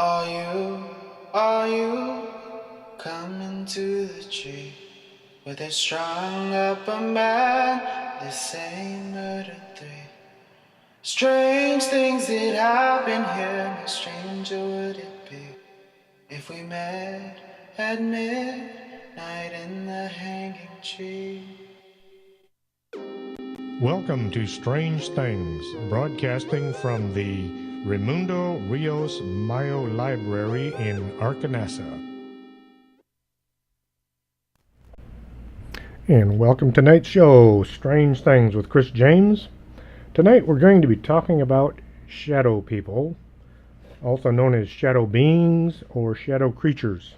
Are you coming to the tree where they strung up a man? They say murder three. Strange things that happen here. No stranger would it be if we met at midnight in the hanging tree. Welcome to Strange Things, broadcasting from the Raimundo Rios Mayo Library in Arcanasa. And welcome to tonight's show, Strange Things with Chris James. Tonight we're going to be talking about shadow people, also known as shadow beings or shadow creatures.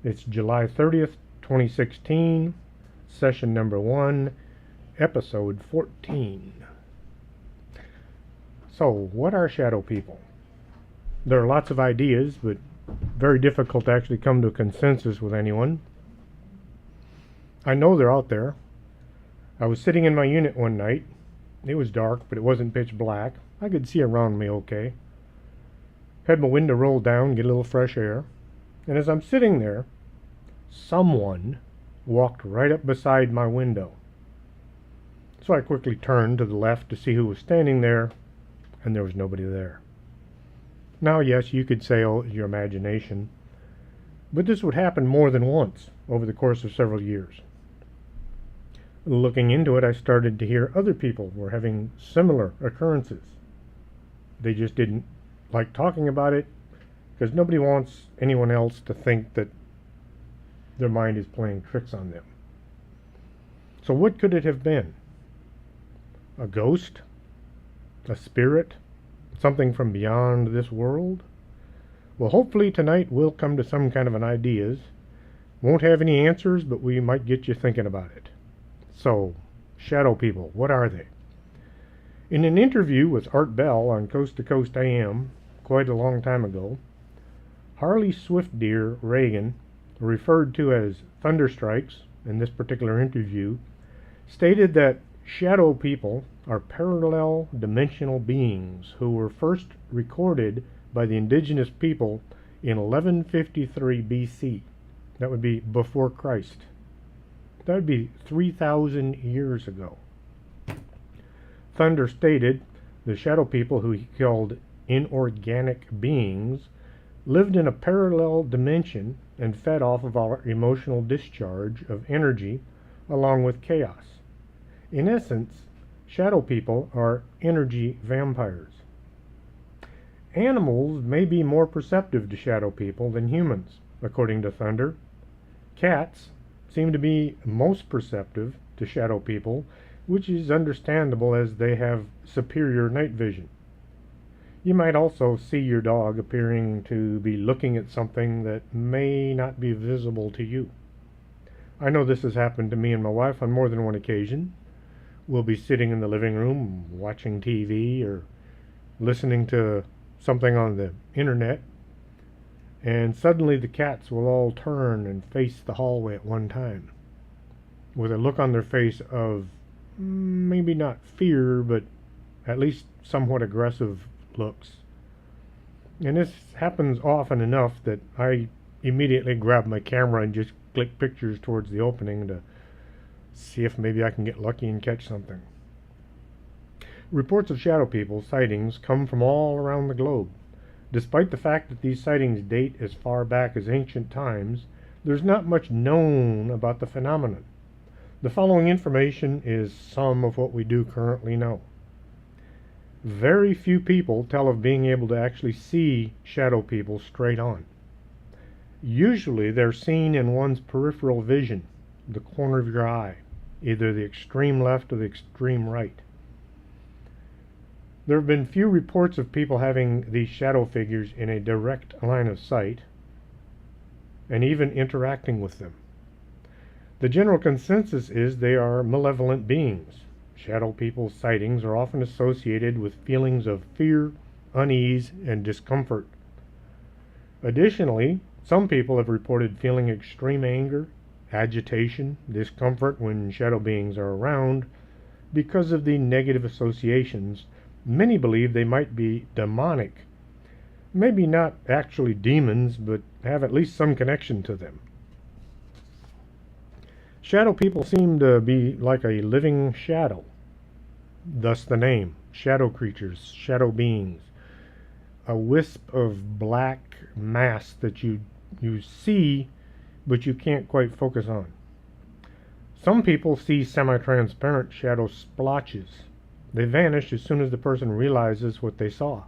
It's July 30th, 2016, session number 1, episode 14. So, what are shadow people? There are lots of ideas, but very difficult to actually come to a consensus with anyone. I know they're out there. I was sitting in my unit one night. It was dark, but it wasn't pitch black. I could see around me okay. Had my window rolled down, get a little fresh air. And as I'm sitting there, someone walked right up beside my window. So I quickly turned to the left to see who was standing there, and there was nobody there. Now, yes, you could say, oh, it's your imagination, but this would happen more than once over the course of several years. Looking into it, I started to hear other people were having similar occurrences. They just didn't like talking about it because nobody wants anyone else to think that their mind is playing tricks on them. So what could it have been? A ghost? A spirit? Something from beyond this world? Well, hopefully tonight we'll come to some kind of an ideas. Won't have any answers, but we might get you thinking about it. So, shadow people, what are they? In an interview with Art Bell on Coast to Coast AM, quite a long time ago, Harley Swiftdeer Reagan, referred to as Thunderstrikes in this particular interview, stated that shadow people are parallel dimensional beings who were first recorded by the indigenous people in 1153 BC. That would be before Christ. That would be 3,000 years ago. Thunder stated the shadow people, who he called inorganic beings, lived in a parallel dimension and fed off of our emotional discharge of energy along with chaos. In essence, shadow people are energy vampires. Animals may be more perceptive to shadow people than humans, according to Thunder. Cats seem to be most perceptive to shadow people, which is understandable as they have superior night vision. You might also see your dog appearing to be looking at something that may not be visible to you. I know this has happened to me and my wife on more than one occasion. We'll be sitting in the living room watching TV or listening to something on the internet, and suddenly the cats will all turn and face the hallway at one time with a look on their face of maybe not fear, but at least somewhat aggressive looks. And this happens often enough that I immediately grab my camera and just click pictures towards the opening to see if maybe I can get lucky and catch something. Reports of shadow people sightings come from all around the globe. Despite the fact that these sightings date as far back as ancient times, there's not much known about the phenomenon. The following information is some of what we do currently know. Very few people tell of being able to actually see shadow people straight on. Usually they're seen in one's peripheral vision, the corner of your eye, either the extreme left or the extreme right. There have been few reports of people having these shadow figures in a direct line of sight, and even interacting with them. The general consensus is they are malevolent beings. Shadow people's sightings are often associated with feelings of fear, unease, and discomfort. Additionally, some people have reported feeling extreme anger, agitation, discomfort when shadow beings are around because of the negative associations. Many believe they might be demonic, Maybe not actually demons, but have at least some connection to them. Shadow people seem to be like a living shadow, thus the name. Shadow creatures, shadow beings. A wisp of black mass that you see, but you can't quite focus on. Some people see semi-transparent shadow splotches. They vanish as soon as the person realizes what they saw.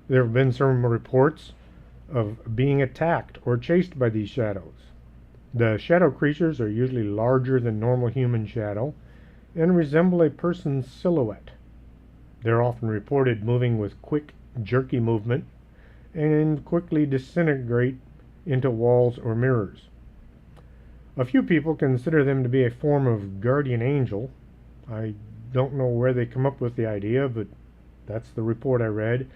There have been some reports of being attacked or chased by these shadows. The shadow creatures are usually larger than normal human shadow and resemble a person's silhouette. They're often reported moving with quick, jerky movement and quickly disintegrate into walls or mirrors. A few people consider them to be a form of guardian angel. I don't know where they come up with the idea, but that's the report I read.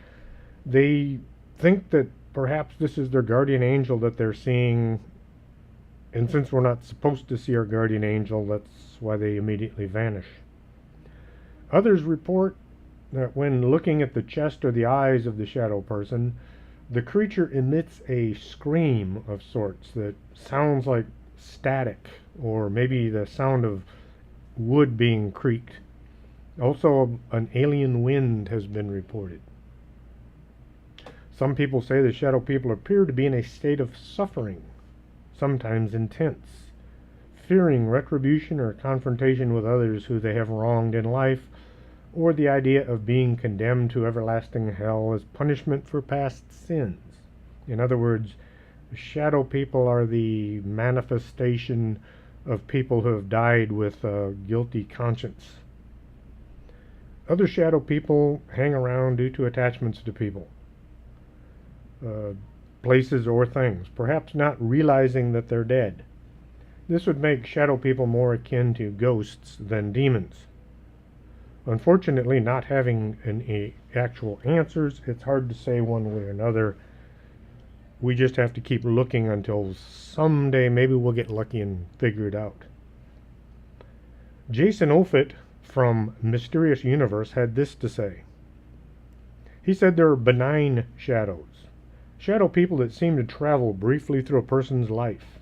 They think that perhaps this is their guardian angel that they're seeing, and since we're not supposed to see our guardian angel, that's why they immediately vanish. Others report that when looking at the chest or the eyes of the shadow person, the creature emits a scream of sorts that sounds like static, or maybe the sound of wood being creaked. Also, an alien wind has been reported. Some people say the shadow people appear to be in a state of suffering, sometimes intense, fearing retribution or confrontation with others who they have wronged in life, or the idea of being condemned to everlasting hell as punishment for past sins. In other words, shadow people are the manifestation of people who have died with a guilty conscience. Other shadow people hang around due to attachments to people, places or things, perhaps not realizing that they're dead. This would make shadow people more akin to ghosts than demons. Unfortunately, not having any actual answers, it's hard to say one way or another. We just have to keep looking until someday maybe we'll get lucky and figure it out. Jason Offutt from Mysterious Universe had this to say. He said there are benign shadows, shadow people that seem to travel briefly through a person's life.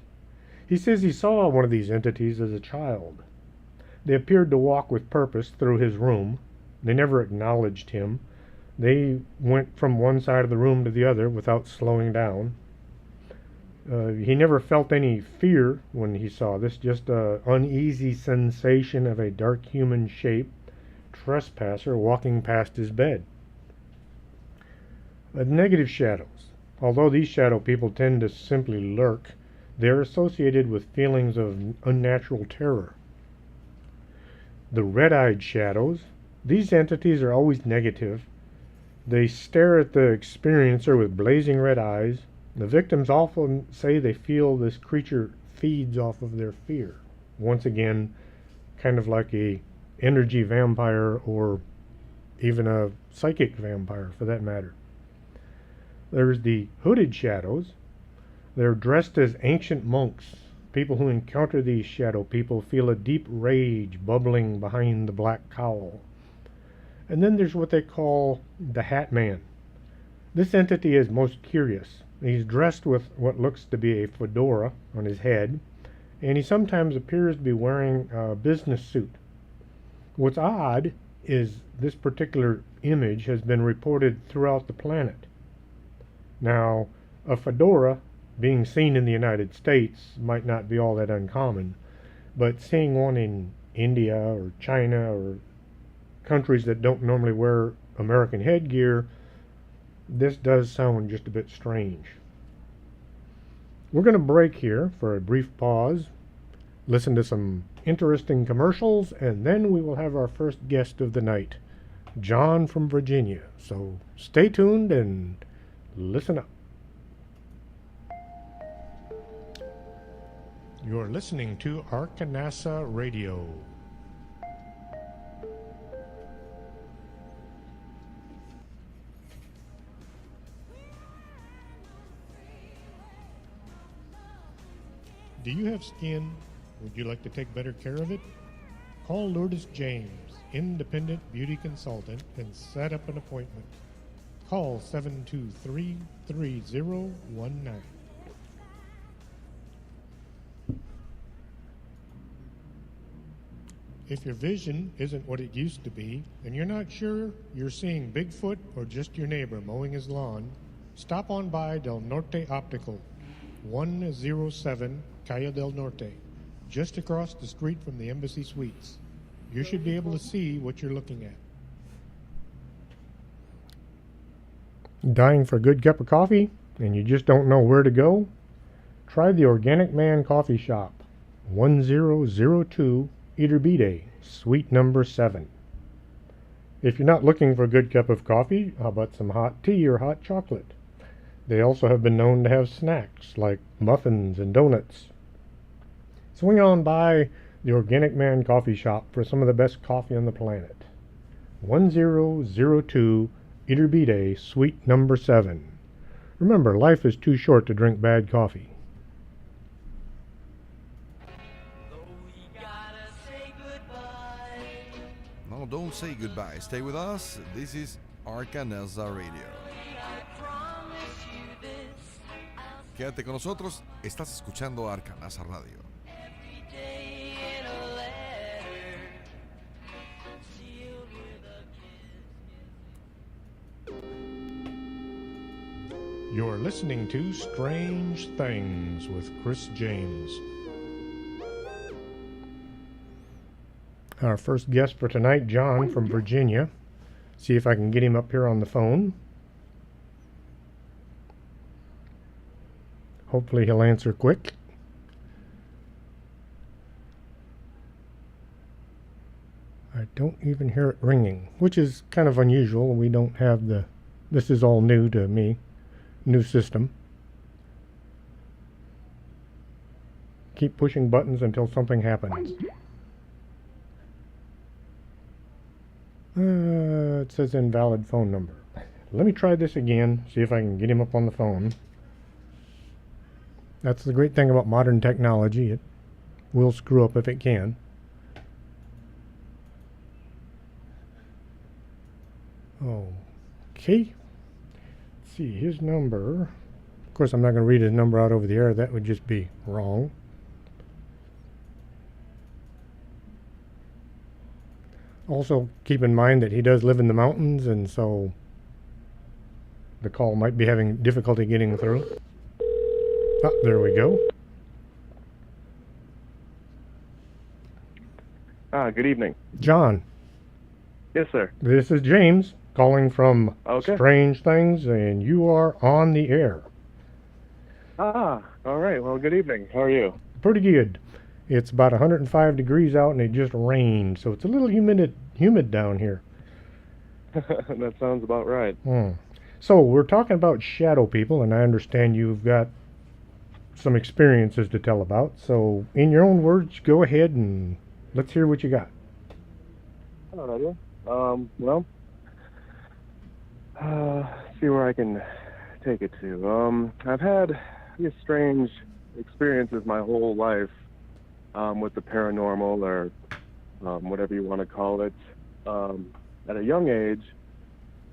He says he saw one of these entities as a child. They appeared to walk with purpose through his room. They never acknowledged him. They went from one side of the room to the other without slowing down. He never felt any fear when he saw this, just an uneasy sensation of a dark human shape, trespasser walking past his bed. Negative shadows. Although these shadow people tend to simply lurk, they are associated with feelings of unnatural terror. The red-eyed shadows. These entities are always negative. They stare at the experiencer with blazing red eyes. The victims often say they feel this creature feeds off of their fear. Once again, kind of like a energy vampire or even a psychic vampire for that matter. There's the hooded shadows. They're dressed as ancient monks. People who encounter these shadow people feel a deep rage bubbling behind the black cowl. And then there's what they call the Hat Man. This entity is most curious. He's dressed with what looks to be a fedora on his head, and he sometimes appears to be wearing a business suit. What's odd is this particular image has been reported throughout the planet. Now, a fedora being seen in the United States might not be all that uncommon, but seeing one in India or China or countries that don't normally wear American headgear, this does sound just a bit strange. We're going to break here for a brief pause, listen to some interesting commercials, and then we will have our first guest of the night, John from Virginia. So stay tuned and listen up. You're listening to Arkanasa Radio. Do you have skin? Would you like to take better care of it? Call Lourdes James, independent beauty consultant, and set up an appointment. call 723-3019. If your vision isn't what it used to be, and you're not sure you're seeing Bigfoot or just your neighbor mowing his lawn, stop on by Del Norte Optical, 107 Calle del Norte, just across the street from the Embassy Suites. You should be able to see what you're looking at. Dying for a good cup of coffee, and you just don't know where to go? Try the Organic Man Coffee Shop, 1002 Iturbide, suite number 7. If you're not looking for a good cup of coffee, how about some hot tea or hot chocolate? They also have been known to have snacks like muffins and donuts. Swing on by the Organic Man Coffee Shop for some of the best coffee on the planet. 1002 Iturbide, suite number 7. Remember, life is too short to drink bad coffee. No, don't say goodbye. Stay with us. This is Arcanesa Radio. Quédate con nosotros. Estás escuchando Arcanasa Radio. You're listening to Strange Things with Chris James. Our first guest for tonight, John from Virginia. See if I can get him up here on the phone. Hopefully he'll answer quick. I don't even hear it ringing, which is kind of unusual. We don't have the... This is all new to me. New system. Keep pushing buttons until something happens. It says invalid phone number. Let me try this again, see if I can get him up on the phone. That's the great thing about modern technology. It will screw up if it can. Okay. Let's see, his number. Of course, I'm not going to read his number out over the air. That would just be wrong. Also, keep in mind that he does live in the mountains, and so the call might be having difficulty getting through. Ah, there we go. Good evening. John, Yes, sir. this is James calling from Okay. Strange Things, and you are on the air. All right. Well, good evening. How are you? Pretty good. It's about 105 degrees out, and it just rained, so it's a little humid down here. That sounds about right. So we're talking about shadow people, and I understand you've got some experiences to tell about. So in your own words, go ahead and let's hear what you got. All right, yeah. Well, see where I can take it to. I've had these strange experiences my whole life with the paranormal, or whatever you want to call it. At a young age,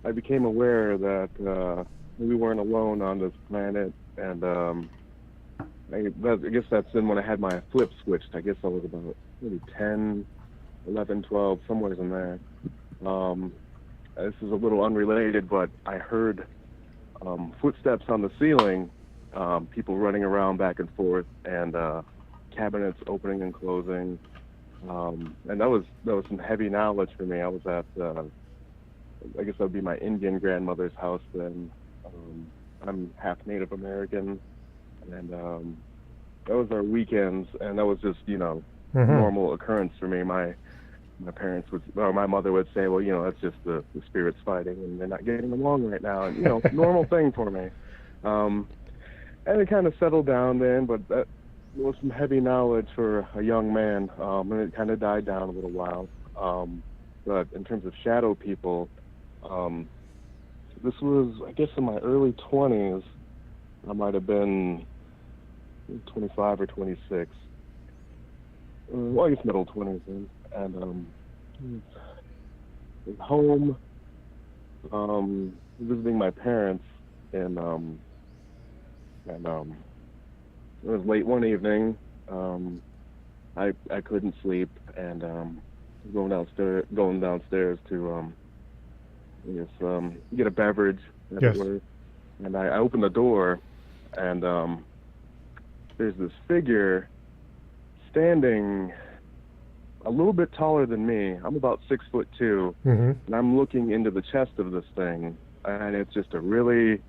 I became aware that we weren't alone on this planet, and I guess that's then when I had my flip switched. I guess I was about maybe 10, 11, 12, somewhere in there. This is a little unrelated, but I heard footsteps on the ceiling, people running around back and forth, and cabinets opening and closing. And that was some heavy knowledge for me. I was at, I guess that would be my Indian grandmother's house then. I'm half Native American, and that was our weekends, and that was just, normal occurrence for me. My parents would, or my mother would say, well, that's just the spirits fighting, and they're not getting along right now, and, normal thing for me. And it kind of settled down then, but that was some heavy knowledge for a young man, and it kind of died down a little while. But in terms of shadow people, this was, I guess, in my early 20s. I might have been 25 or 26. Well, I guess middle 20s then. And was home, visiting my parents, and it was late one evening. I couldn't sleep, and going downstairs to get a beverage, as Yes. it were. And I opened the door, and there's this figure standing a little bit taller than me. I'm about 6'2", Mm-hmm. and I'm looking into the chest of this thing, and it's just a really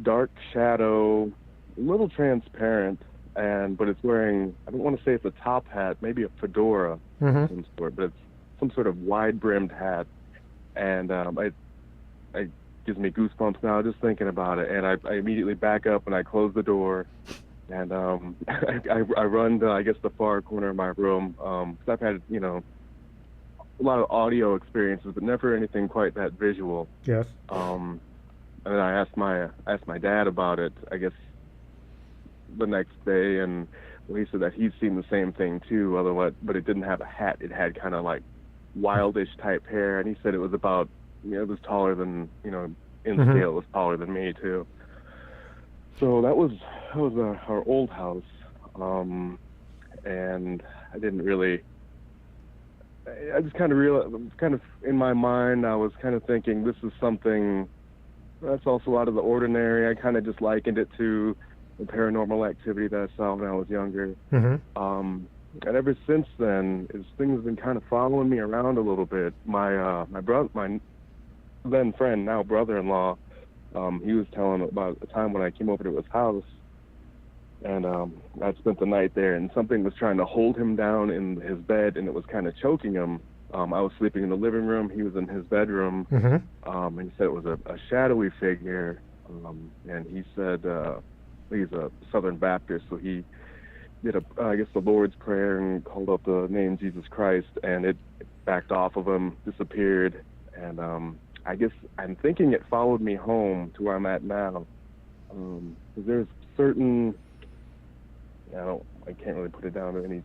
dark shadow, a little transparent, but it's wearing, I don't want to say it's a top hat, maybe a fedora Mm-hmm. of some sort, but it's some sort of wide-brimmed hat, and it gives me goosebumps now just thinking about it, and I immediately back up and I close the door, and I run to, I guess, the far corner of my room, 'cause I've had, a lot of audio experiences, but never anything quite that visual. Yes. And then I asked my dad about it, I guess, the next day, and he said that he'd seen the same thing too, otherwise, but it didn't have a hat. It had kind of like wildish type hair, and he said it was about, it was taller than, in Mhm. scale, it was taller than me too. So that was our old house, and I didn't really. I just kind of realized, in my mind, I was kind of thinking this is something that's also out of the ordinary. I kind of just likened it to the paranormal activity that I saw when I was younger. Mm-hmm. And ever since then, things have been kind of following me around a little bit. My then friend, now brother-in-law, he was telling about a time when I came over to his house, and I'd spent the night there, and something was trying to hold him down in his bed, and it was kind of choking him. I was sleeping in the living room. He was in his bedroom, Mm-hmm. and he said it was a shadowy figure, and he said he's a Southern Baptist, so he did I guess the Lord's Prayer and called out the name Jesus Christ, and it backed off of him, disappeared, and I guess I'm thinking it followed me home to where I'm at now. 'Cause there's certain, I can't really put it down to any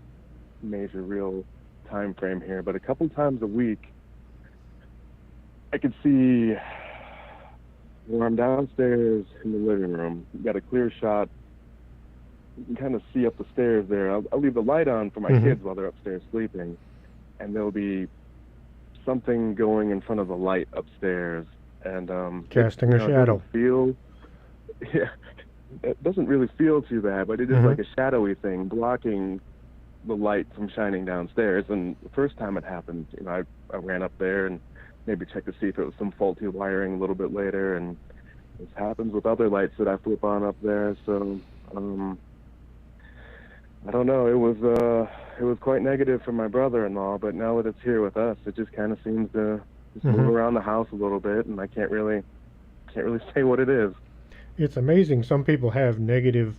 major real time frame here, but a couple times a week, I could see where I'm downstairs in the living room. You got a clear shot. You can kind of see up the stairs there. I'll leave the light on for my Mhm. kids while they're upstairs sleeping, and there'll be something going in front of the light upstairs, and Casting a it shadow. doesn't feel, yeah, it doesn't really feel too bad, but it is Mhm. like a shadowy thing blocking the light from shining downstairs. And the first time it happened, I ran up there and maybe checked to see if it was some faulty wiring a little bit later, and this happens with other lights that I flip on up there. So I don't know. It was quite negative for my brother-in-law, but now that it's here with us, it just kind of seems to just Mhm. move around the house a little bit, and I can't really say what it is. It's amazing. Some people have negative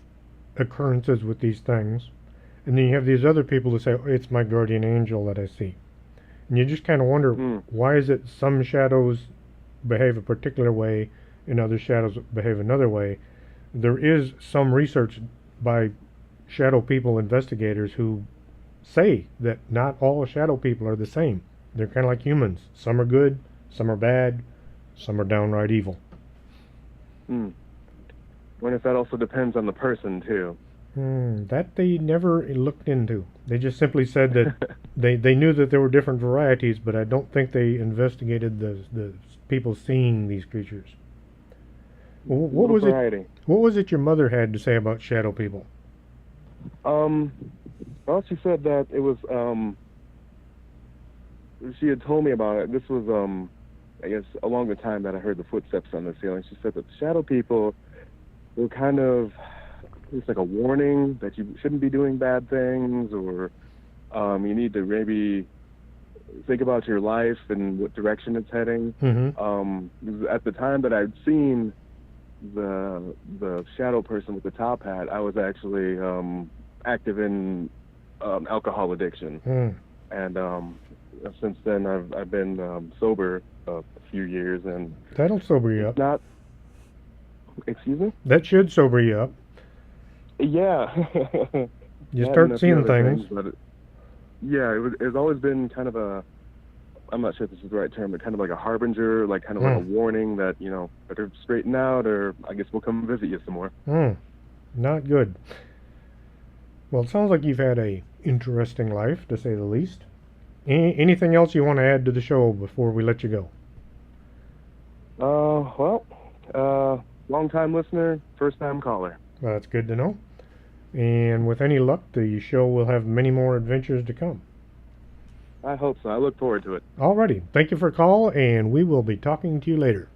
occurrences with these things, and then you have these other people who say, oh, "It's my guardian angel that I see," and you just kind of wonder why is it some shadows behave a particular way and other shadows behave another way. There is some research by shadow people investigators who say that not all shadow people are the same. They're kind of like humans. Some are good, some are bad, some are downright evil. I wonder if that also depends on the person too. That they never looked into. They just simply said that they knew that there were different varieties, but I don't think they investigated the people seeing these creatures. What was variety. it? What was it your mother had to say about shadow people? Well, she said that it was, she had told me about it. This was, I guess, along the time that I heard the footsteps on the ceiling. She said that the shadow people were kind of, it's like a warning that you shouldn't be doing bad things, or you need to maybe think about your life and what direction it's heading. Mm-hmm. At the time that I'd seen the shadow person with the top hat, I was actually active in alcohol addiction, and since then I've been sober a few years, and That'll sober you up. not. Excuse me. That should sober you up. Yeah. You Yeah, and start a few seeing other things. but it's always been kind of a I'm not sure if this is the right term, but kind of like a harbinger, like kind of like a warning that, better straighten out, or I guess we'll come visit you some more. Not good. Well, it sounds like you've had a interesting life, to say the least. Anything else you want to add to the show before we let you go? Long-time listener, first-time caller. Well, that's good to know. And with any luck, the show will have many more adventures to come. I hope so. I look forward to it. Alrighty. Thank you for the call, and we will be talking to you later.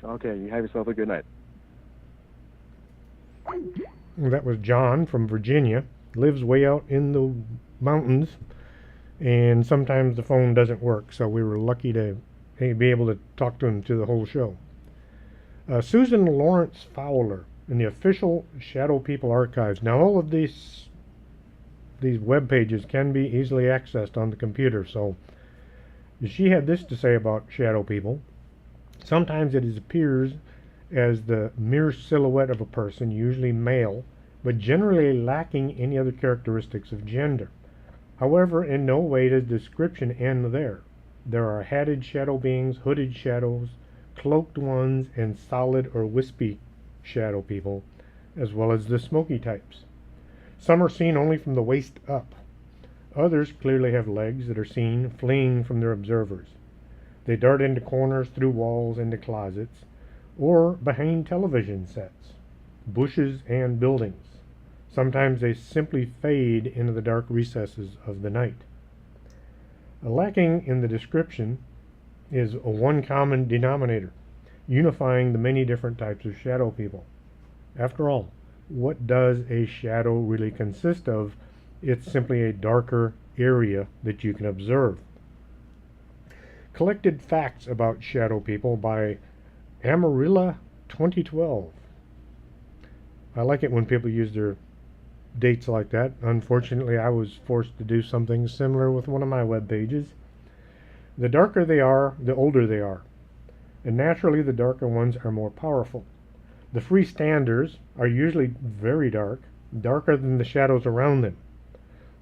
Okay, you have yourself a good night. That was John from Virginia. Lives way out in the mountains, and sometimes the phone doesn't work, so we were lucky to be able to talk to him through the whole show. Susan Lawrence Fowler in the official Shadow People archives. Now, all of these web pages can be easily accessed on the computer, so she had this to say about Shadow People. Sometimes it appears as the mere silhouette of a person, usually male, but generally lacking any other characteristics of gender. However, in no way does description end there. There are hatted shadow beings, hooded shadows, cloaked ones, and solid or wispy shadow people, as well as the smoky types. Some are seen only from the waist up. Others clearly have legs that are seen fleeing from their observers. They dart into corners, through walls, into closets, or behind television sets, bushes, and buildings. Sometimes they simply fade into the dark recesses of the night. Lacking in the description is one common denominator, unifying the many different types of shadow people. After all, what does a shadow really consist of? It's simply a darker area that you can observe. Collected Facts About Shadow People by Amarilla 2012. I like it when people use their dates like that. Unfortunately, I was forced to do something similar with one of my web pages. The darker they are, the older they are. And naturally, the darker ones are more powerful. The freestanders are usually very dark, darker than the shadows around them.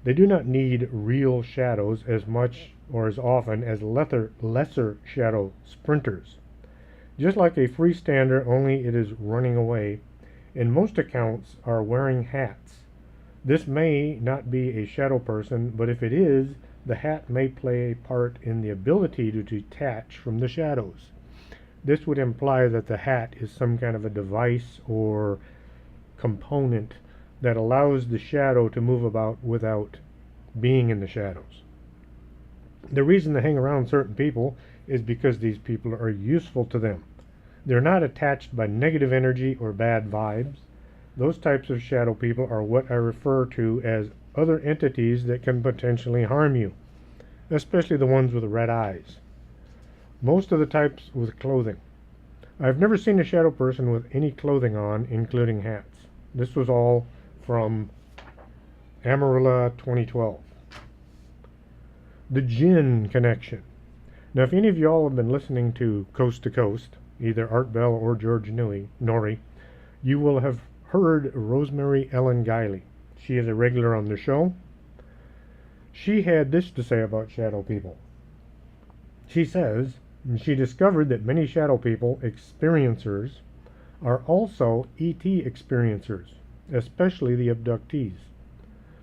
They do not need real shadows as much or as often as lesser shadow sprinters. Just like a freestander, only it is running away, and most accounts are wearing hats. This may not be a shadow person, but if it is, the hat may play a part in the ability to detach from the shadows. This would imply that the hat is some kind of a device or component that allows the shadow to move about without being in the shadows. The reason they hang around certain people is because these people are useful to them. They're not attached by negative energy or bad vibes. Those types of shadow people are what I refer to as other entities that can potentially harm you, especially the ones with red eyes. Most of the types with clothing. I've never seen a shadow person with any clothing on, including hats. This was all from Amarilla 2012. The Jinn Connection. Now, if any of y'all have been listening to Coast to Coast, either Art Bell or George Norrie, you will have heard Rosemary Ellen Guiley. She is a regular on the show. She had this to say about shadow people. She says she discovered that many shadow people experiencers are also ET experiencers, especially the abductees.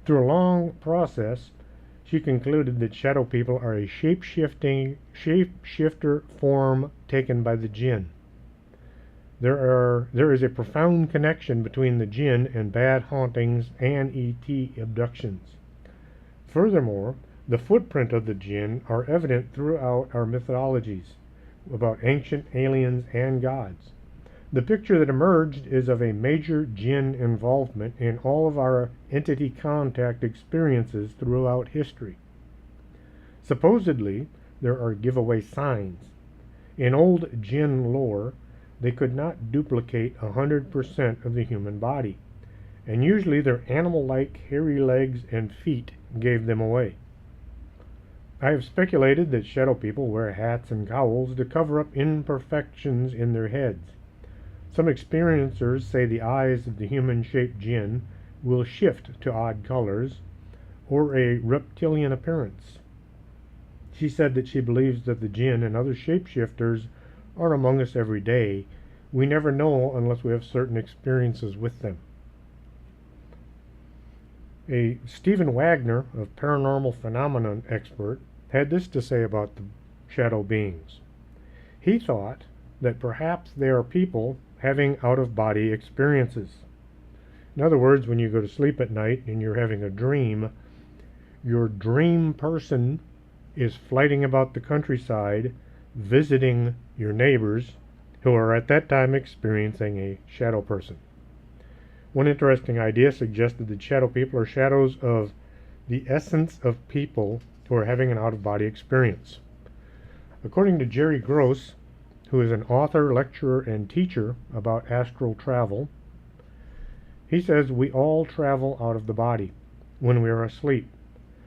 Through a long process, she concluded that shadow people are a shapeshifter form taken by the jinn. There is a profound connection between the jinn and bad hauntings and ET abductions. Furthermore, the footprint of the jinn are evident throughout our mythologies about ancient aliens and gods. The picture that emerged is of a major jinn involvement in all of our entity contact experiences throughout history. Supposedly, there are giveaway signs. In old jinn lore, they could not duplicate 100% of the human body, and usually their animal-like hairy legs and feet gave them away. I have speculated that shadow people wear hats and cowls to cover up imperfections in their heads. Some experiencers say the eyes of the human-shaped jinn will shift to odd colors or a reptilian appearance. She said that she believes that the jinn and other shapeshifters are among us every day. We never know unless we have certain experiences with them. A Stephen Wagner, a paranormal phenomenon expert, had this to say about the shadow beings. He thought that perhaps they are people having out-of-body experiences. In other words, when you go to sleep at night and you're having a dream, your dream person is flighting about the countryside, visiting your neighbors who are at that time experiencing a shadow person. One interesting idea suggested that shadow people are shadows of the essence of people who are having an out-of-body experience. According to Jerry Gross, who is an author, lecturer, and teacher about astral travel, he says we all travel out of the body when we are asleep.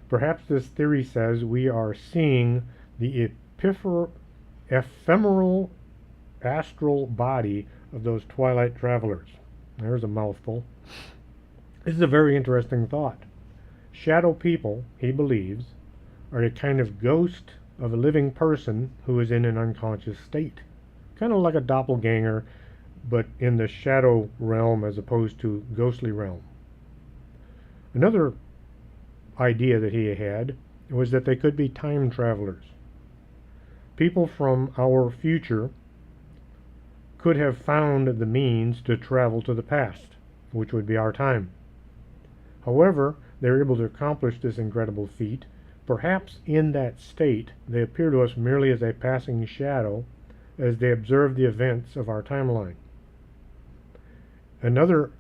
Perhaps this theory says we are seeing the ephemeral astral body of those twilight travelers. There's a mouthful. This is a very interesting thought. Shadow people, he believes, are a kind of ghost of a living person who is in an unconscious state. Kind of like a doppelganger, but in the shadow realm as opposed to ghostly realm. Another idea that he had was that they could be time travelers. People from our future could have found the means to travel to the past, which would be our time. However, they're able to accomplish this incredible feat. Perhaps in that state, they appear to us merely as a passing shadow as they observe the events of our timeline. Another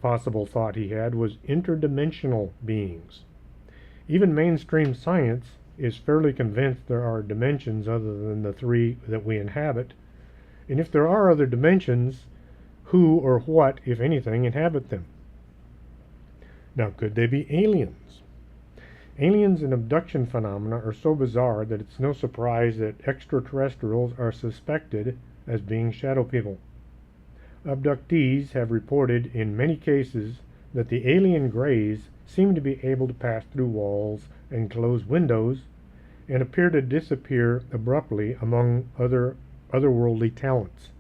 possible thought he had was interdimensional beings. Even mainstream science is fairly convinced there are dimensions other than the three that we inhabit. And if there are other dimensions, who or what, if anything, inhabit them? Now, could they be aliens? Aliens and abduction phenomena are so bizarre that it's no surprise that extraterrestrials are suspected as being shadow people. Abductees have reported in many cases that the alien greys seem to be able to pass through walls and close windows and appear to disappear abruptly among otherworldly talents.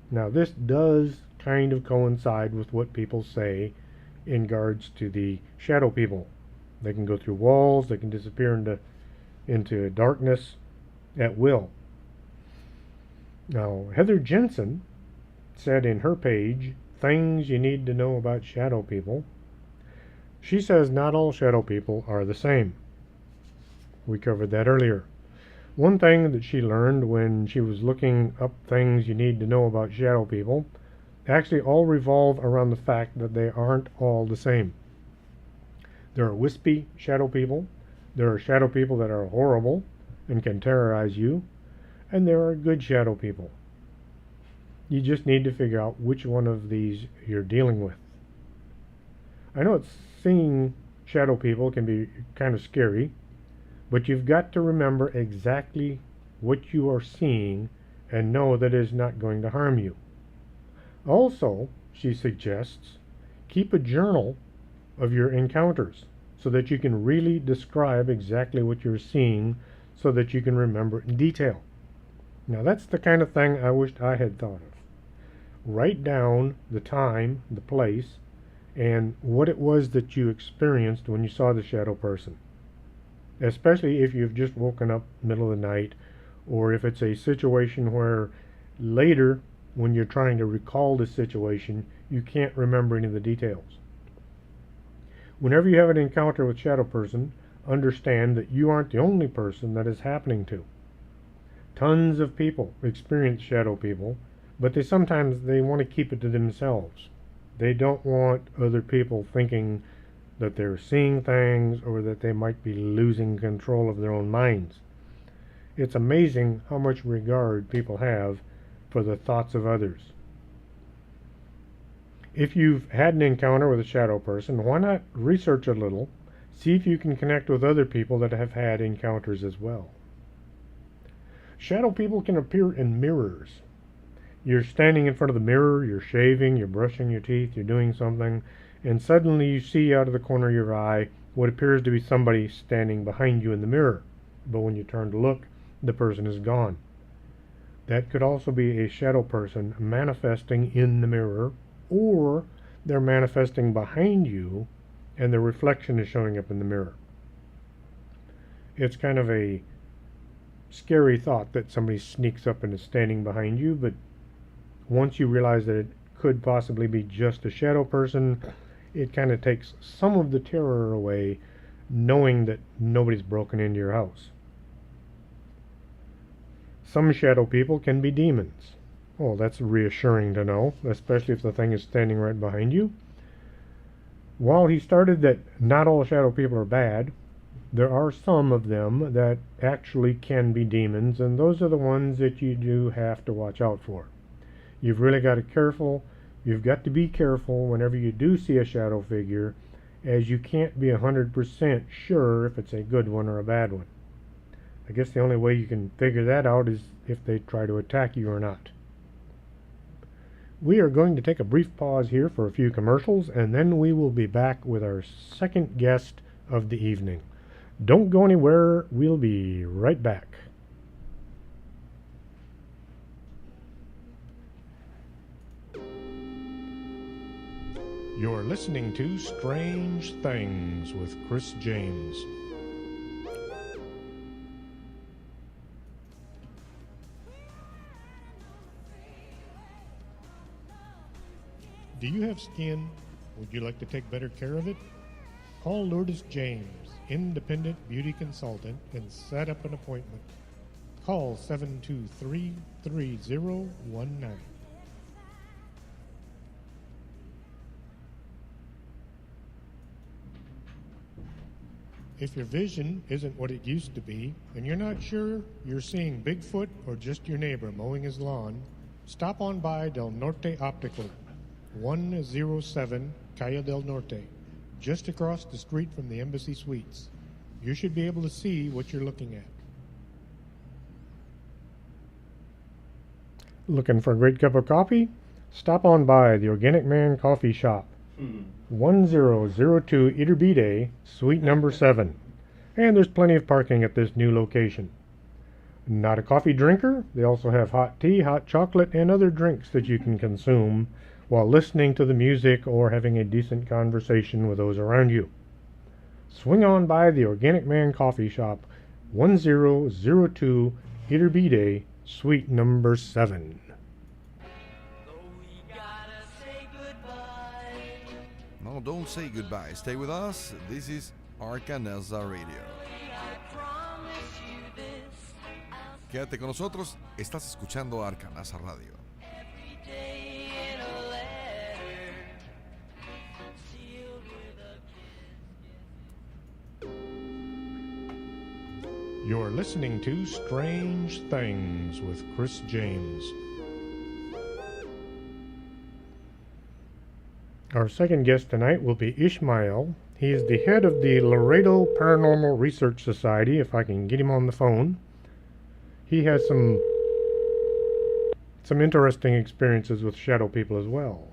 Now, this does kind of coincide with what people say in regards to the shadow people. They can go through walls, they can disappear into darkness at will. Now, Heather Jensen said in her page, Things You Need to Know About Shadow People. She says not all shadow people are the same. We covered that earlier. One thing that she learned when she was looking up things you need to know about shadow people actually all revolve around the fact that they aren't all the same. There are wispy shadow people, there are shadow people that are horrible and can terrorize you, and there are good shadow people. You just need to figure out which one of these you're dealing with. I know seeing shadow people can be kind of scary, but you've got to remember exactly what you are seeing and know that it is not going to harm you. Also, she suggests, keep a journal of your encounters so that you can really describe exactly what you're seeing so that you can remember in detail. Now, that's the kind of thing I wished I had thought of. Write down the time, the place, and what it was that you experienced when you saw the shadow person. Especially if you've just woken up middle of the night, or if it's a situation where later, when you're trying to recall the situation, you can't remember any of the details. Whenever you have an encounter with shadow person, understand that you aren't the only person that is happening to. Tons of people experience shadow people, but they want to keep it to themselves. They don't want other people thinking that they're seeing things or that they might be losing control of their own minds. It's amazing how much regard people have for the thoughts of others. If you've had an encounter with a shadow person, why not research a little, see if you can connect with other people that have had encounters as well. Shadow people can appear in mirrors. You're standing in front of the mirror, you're shaving, you're brushing your teeth, you're doing something, and suddenly you see out of the corner of your eye what appears to be somebody standing behind you in the mirror. but when you turn to look, the person is gone. That could also be a shadow person manifesting in the mirror, or they're manifesting behind you and the reflection is showing up in the mirror. It's kind of a scary thought that somebody sneaks up and is standing behind you, but once you realize that it could possibly be just a shadow person, it kind of takes some of the terror away, knowing that nobody's broken into your house. Some shadow people can be demons. Oh, that's reassuring to know, especially if the thing is standing right behind you. While he started that not all shadow people are bad, there are some of them that actually can be demons, and those are the ones that you do have to watch out for. You've really got to You've got to be careful whenever you do see a shadow figure, as you can't be 100% sure if it's a good one or a bad one. I guess the only way you can figure that out is if they try to attack you or not. We are going to take a brief pause here for a few commercials, and then we will be back with our second guest of the evening. Don't go anywhere. We'll be right back. You're listening to Strange Things with Chris James. Do you have skin? Would you like to take better care of it? Call Lourdes James, independent beauty consultant, and set up an appointment. Call 723-3019. If your vision isn't what it used to be, and you're not sure you're seeing Bigfoot or just your neighbor mowing his lawn, stop on by Del Norte Optical, 107 Calle del Norte, just across the street from the Embassy Suites. You should be able to see what you're looking at. Looking for a great cup of coffee? Stop on by the Organic Man Coffee Shop, 1002 Iturbide, Suite number 7. And there's plenty of parking at this new location. Not a coffee drinker? They also have hot tea, hot chocolate, and other drinks that you can consume while listening to the music or having a decent conversation with those around you. Swing on by the Organic Man Coffee Shop, 1002 Iturbide, Suite number 7. No, don't say goodbye. Stay with us. This is Arcanesa Radio. Quédate con nosotros. Estás escuchando Arcanesa Radio. You're listening to Strange Things with Chris James. Our second guest tonight will be Ishmael. He is the head of the Laredo Paranormal Research Society, if I can get him on the phone. He has some interesting experiences with shadow people as well.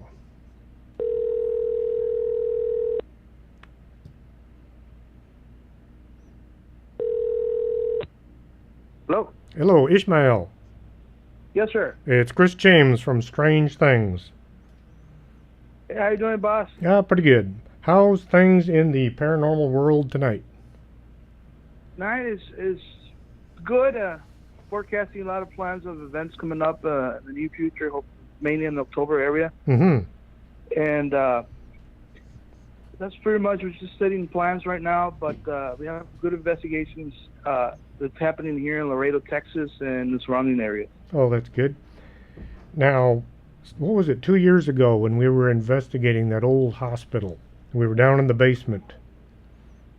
Hello? Hello, Ishmael. Yes, sir. It's Chris James from Strange Things. Hey, how you doing, boss? Pretty good. How's things in the paranormal world tonight? Tonight is good. Forecasting a lot of plans of events coming up in the near future, mainly in the October area. Mm-hmm. And that's pretty much, we're just setting plans right now, but we have good investigations that's happening here in Laredo, Texas, and the surrounding area. Oh, that's good. Now, what was it, 2 years ago when we were investigating that old hospital? We were down in the basement.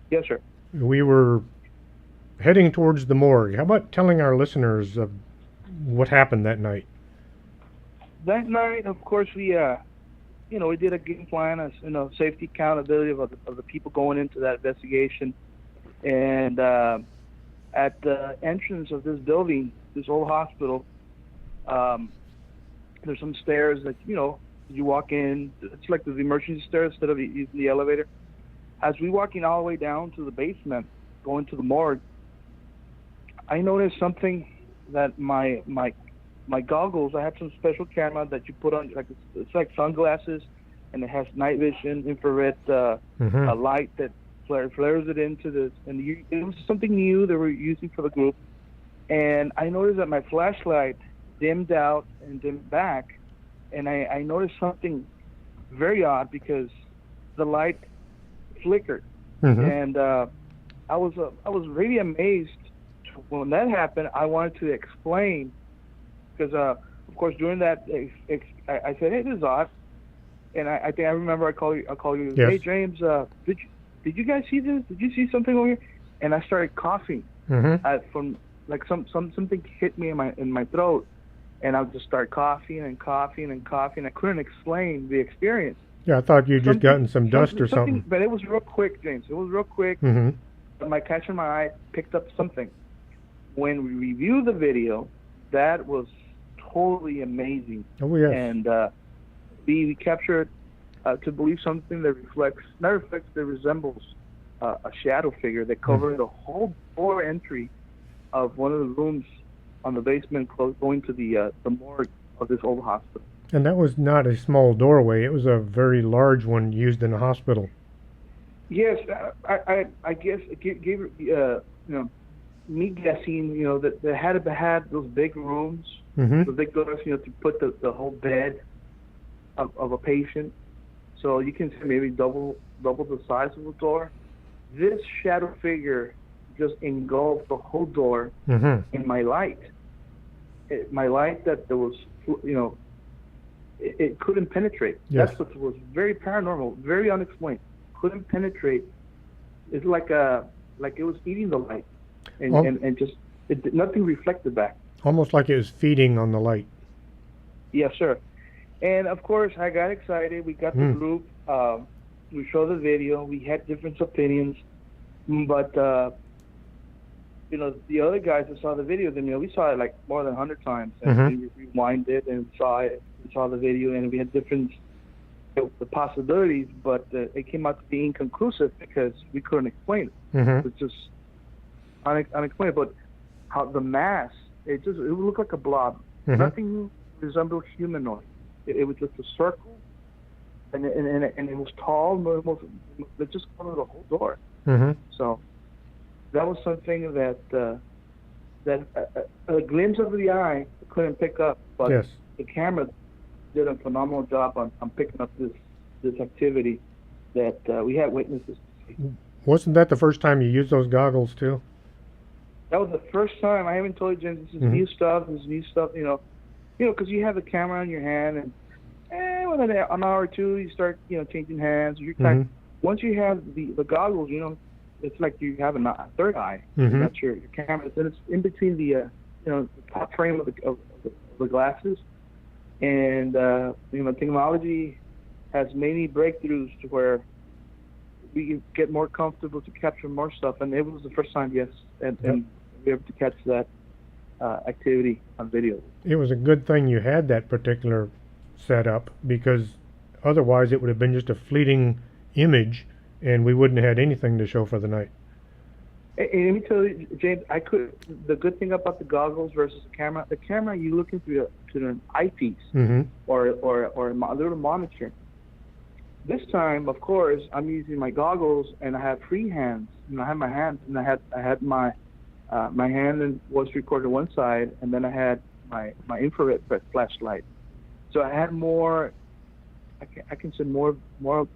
Yes, sir. We were heading towards the morgue. How about telling our listeners of what happened that night? That night, of course, we did a game plan, safety accountability of the people going into that investigation. And at the entrance of this building, this old hospital, there's some stairs that, you walk in. It's like the emergency stairs instead of using the elevator. As we walking all the way down to the basement, going to the morgue, I noticed something that my goggles. I have some special camera that you put on, like it's like sunglasses, and it has night vision, infrared a light that flares it into the. And it was something new that we're using for the group, and I noticed that my flashlight dimmed out and dimmed back, and I noticed something very odd because the light flickered, and I was really amazed when that happened. I wanted to explain because of course during that I said, hey, this is odd, and I think I remember I call you Yes. hey James, did you guys see this? Did you see something over here? And I started coughing from like something hit me in my throat, and I would just start coughing and coughing and coughing. I couldn't explain the experience. Yeah, I thought you'd just gotten some dust or something. But it was real quick, James. It was real quick. But my catcher in my eye picked up something. When we reviewed the video, that was totally amazing. Oh, yes. And we captured to believe something that that resembles a shadow figure that covered the whole door entry of one of the rooms on the basement going to the morgue of this old hospital. And that was not a small doorway. It was a very large one used in a hospital. Yes, I guess it gave me guessing, that they had those big rooms, the big doors, to put the whole bed of a patient. So you can say maybe double the size of the door. This shadow figure just engulfed the whole door in my light. My light that there was, it couldn't penetrate. Yes. That's what was very paranormal, very unexplained. Couldn't penetrate. It's like it was eating the light, and just nothing reflected back. Almost like it was feeding on the light. Yes, sir. And of course, I got excited. We got the group. We showed the video. We had different opinions, but the other guys that saw the video, then we saw it like more than 100 times, and we rewind it and saw it. We saw the video, and we had different the possibilities, but it came out to be inconclusive because we couldn't explain it. It was just unexplained. But how the mass, it would look like a blob. Nothing resembled humanoid. It was just a circle, and it was tall. It just covered the whole door. So that was something that a glimpse of the eye couldn't pick up, but Yes. the camera did a phenomenal job on picking up this activity that we had witnesses to see. Wasn't that the first time you used those goggles too? That was the first time. I haven't told you, James, this is new stuff. This is new stuff, because you have the camera in your hand, and within an hour or two, you start, changing hands. Once you have the goggles, it's like you have a third eye. That's your camera. And it's in between the top frame of the glasses. And technology has many breakthroughs to where we get more comfortable to capture more stuff. And it was the first time, yes, and we were able to catch that activity on video. It was a good thing you had that particular setup, because otherwise it would have been just a fleeting image and we wouldn't have had anything to show for the night. And let me tell you, James, the good thing about the goggles versus the camera you're looking through an eyepiece or a little monitor. This time, of course, I'm using my goggles and I have free hands. I have my hands, and I had my hand and was recorded one side, and then I had my infrared flashlight. So I had more. I can say more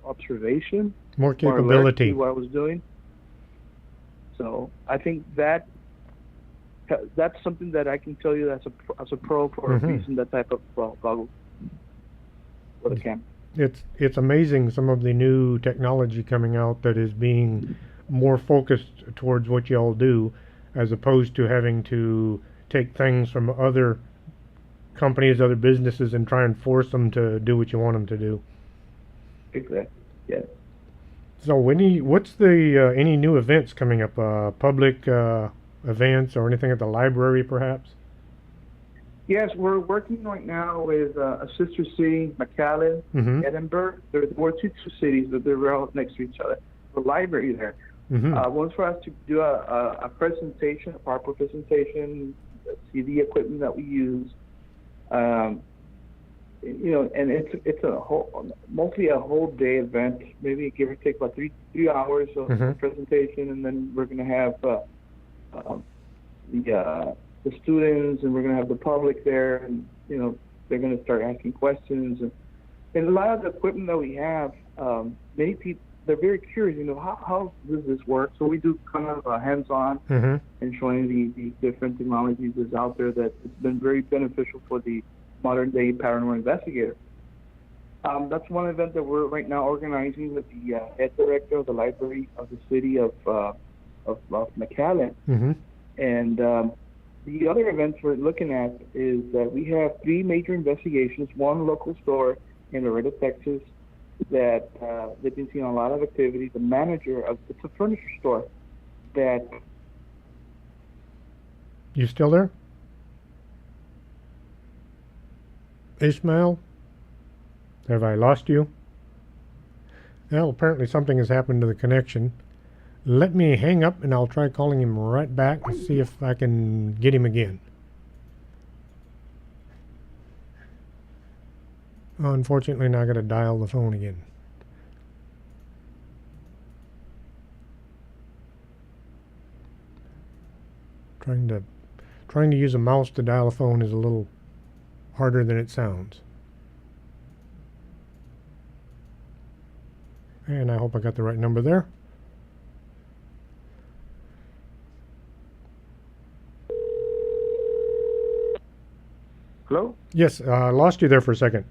observation, more capability. What I was doing. So I think that's something that I can tell you as a pro for using that type of goggles for the camera. It's amazing, some of the new technology coming out that is being more focused towards what y'all do, as opposed to having to take things from other companies, other businesses, and try and force them to do what you want them to do. Exactly. Yeah. So what's the any new events coming up? Public events or anything at the library, perhaps? Yes, we're working right now with a sister city, McAllen, Edinburgh. We're two cities, but they're all next to each other. The library there. One's for us to do a presentation, a proper presentation, see the equipment that we use. And it's mostly a whole day event, maybe give or take about three hours of presentation, and then we're going to have the students, and we're going to have the public there, and they're going to start asking questions, and a lot of the equipment that we have, many people, they're very curious, how does this work? So we do kind of hands-on and showing the different technologies that's out there that has been very beneficial for the modern-day paranormal investigator. That's one event that we're right now organizing with the head director of the library of the city of McAllen. And the other events we're looking at is that we have 3 major investigations, one local store in Laredo, Texas, that they've been seeing a lot of activity. The manager of it's a furniture store that. You still there? Ishmael? Have I lost you? Well, apparently something has happened to the connection. Let me hang up and I'll try calling him right back and see if I can get him again. Unfortunately, now I got to dial the phone again. Trying to use a mouse to dial a phone is a little harder than it sounds. And I hope I got the right number there. Hello? Yes, I lost you there for a second.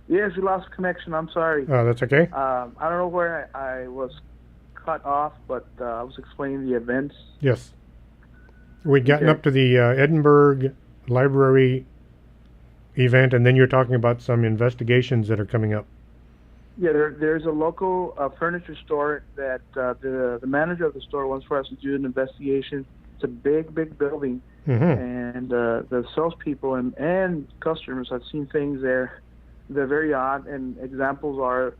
Yes, we lost connection. I'm sorry. That's okay. I don't know where I was cut off, but I was explaining the events. Yes. We'd gotten up to the Edinburgh Library event, and then you're talking about some investigations that are coming up. Yeah, there's a local furniture store that the manager of the store wants for us to do an investigation. It's a big building, and the salespeople and customers have seen things there. They're very odd, and examples are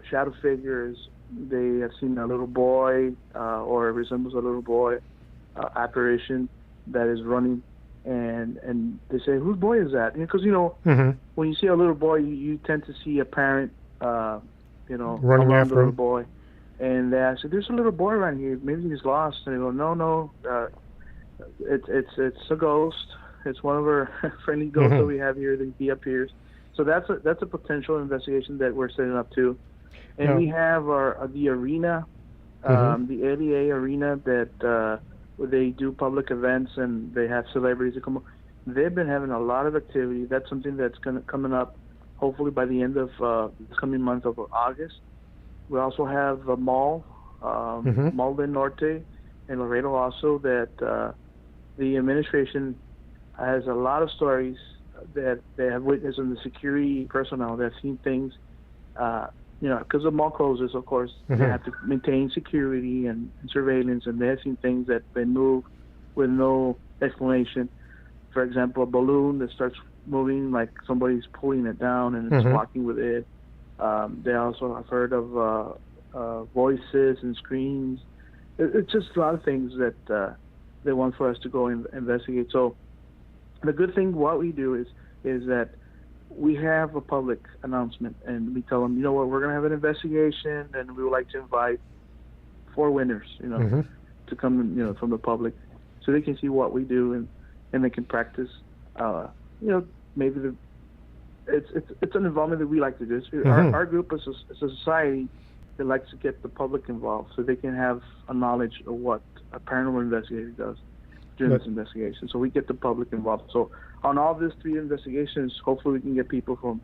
shadow figures. They have seen a little boy, or resembles a little boy, apparition that is running, and they say, "Whose boy is that?" Because when you see a little boy, you tend to see a parent, running after the little him. boy, and they ask, "There's a little boy around here. Maybe he's lost." And they go, "No, it's a ghost. It's one of our friendly ghosts that we have here. That he appears." So that's a potential investigation that we're setting up too, and we have the arena, the LEA arena that where they do public events and they have celebrities that come. They've been having a lot of activity. That's something that's coming up, hopefully by the end of this coming month of August. We also have a mall, Mall del Norte, in Laredo also, that the administration has a lot of stories that they have witnessed in the security personnel. They've seen things, because the mall closes, of course, they have to maintain security and surveillance, and they have seen things that they move with no explanation. For example, a balloon that starts moving like somebody's pulling it down and it's walking with it. They also have heard of voices and screams. It's just a lot of things that they want for us to go and investigate. So the good thing, what we do is that we have a public announcement, and we tell them, we're going to have an investigation, and we would like to invite 4 winners, to come, from the public, so they can see what we do and they can practice. Maybe it's an involvement that we like to do. Our group is a society that likes to get the public involved, so they can have a knowledge of what a paranormal investigator does during this investigation. So we get the public involved. So on all these 3 investigations, hopefully we can get people from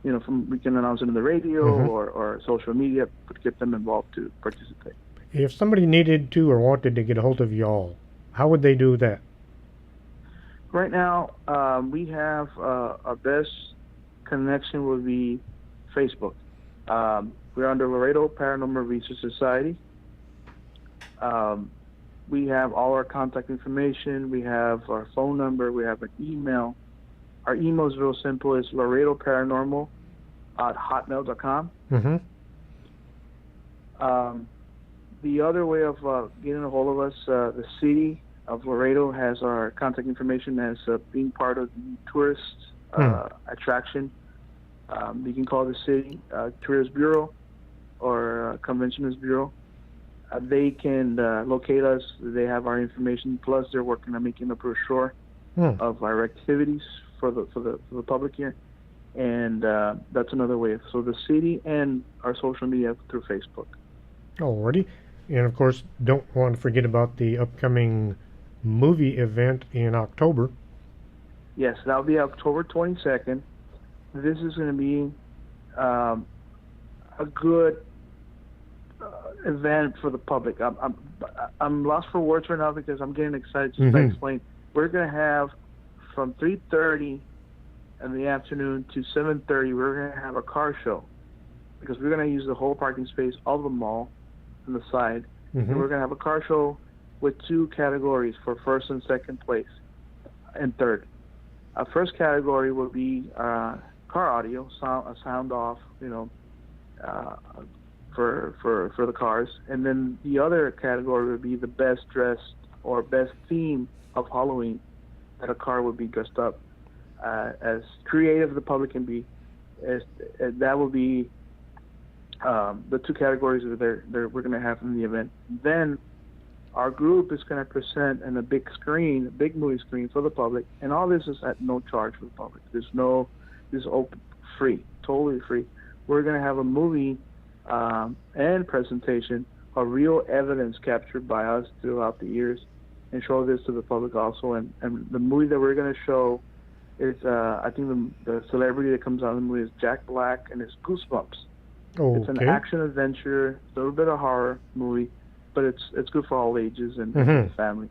we can announce it in the radio or social media, but get them involved to participate. If somebody needed to or wanted to get a hold of y'all, how would they do that? Right now, we have our best connection would be Facebook. We're under Laredo Paranormal Research Society. We have all our contact information. We have our phone number. We have an email. Our email is real simple. It's laredoparanormal@hotmail.com. the other way of getting a hold of us, the city of Laredo has our contact information as being part of the tourist attraction. You can call the city Tourist Bureau or Conventioners Bureau. They can locate us. They have our information. Plus, they're working on making a brochure of our activities for the public here, and that's another way. So the city and our social media through Facebook. Alrighty. And of course, don't want to forget about the upcoming movie event in October. Yes, that'll be October 22nd. This is going to be a good event for the public. I'm lost for words right now because I'm getting excited to explain. We're going to have from 3:30 in the afternoon to 7:30. We're going to have a car show because we're going to use the whole parking space of the mall on the side, and we're going to have a car show with 2 categories for first and second place, and third. Our first category will be car audio, sound off, for the cars, and then the other category would be the best dressed or best theme of Halloween that a car would be dressed up as creative as the public can be. That will be the 2 categories that we're going to have in the event. Then our group is going to present in a big movie screen for the public, and all this is at no charge for the public. This is open, free, totally free. We're going to have a movie and presentation of real evidence captured by us throughout the years, and show this to the public also. And the movie that we're going to show is, I think the celebrity that comes out of the movie is Jack Black, and it's Goosebumps. Okay. It's an action adventure, a little bit of horror movie, but it's good for all ages and the family.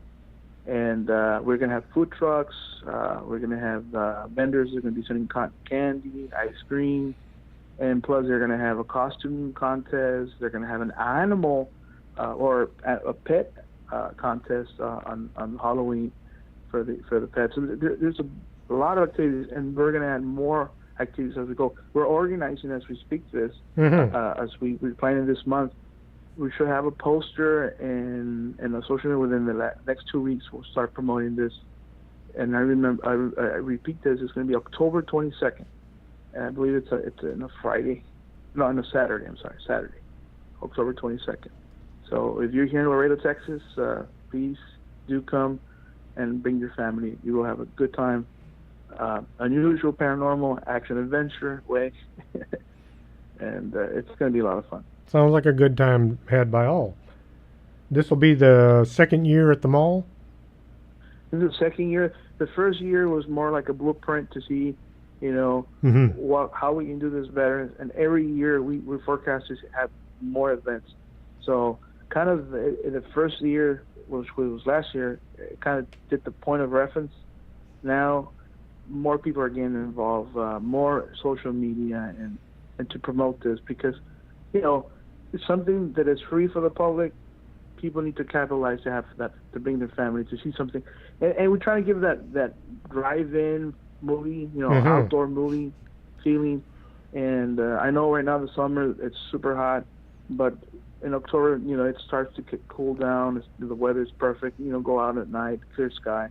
And we're going to have food trucks. We're going to have vendors that are going to be selling cotton candy, ice cream, and plus they're going to have a costume contest. They're going to have an animal or a pet contest on Halloween for the pets. So there's a lot of activities, and we're going to add more activities as we go. We're organizing as we speak this, as we're planning this month. We should have a poster and a social media within the next 2 weeks. We'll start promoting this. And I repeat this, it's going to be October 22nd. And I believe it's on a Friday. No, on a Saturday, Saturday, October 22nd. So if you're here in Laredo, Texas, please do come and bring your family. You will have a good time. Unusual, paranormal, action, adventure way. And it's going to be a lot of fun. Sounds like a good time had by all. This will be the second year at the mall? This is the second year. The first year was more like a blueprint to see, how we can do this better. And every year we forecast to have more events. So kind of the first year, which was last year, it kind of did the point of reference. Now more people are getting involved, more social media and to promote this because, it's something that is free for the public. People need to capitalize to have that, to bring their family to see something. And we're trying to give that drive-in movie, outdoor movie feeling. And I know right now the summer, it's super hot, but in October, it starts to cool down. The weather's perfect. Go out at night, clear sky.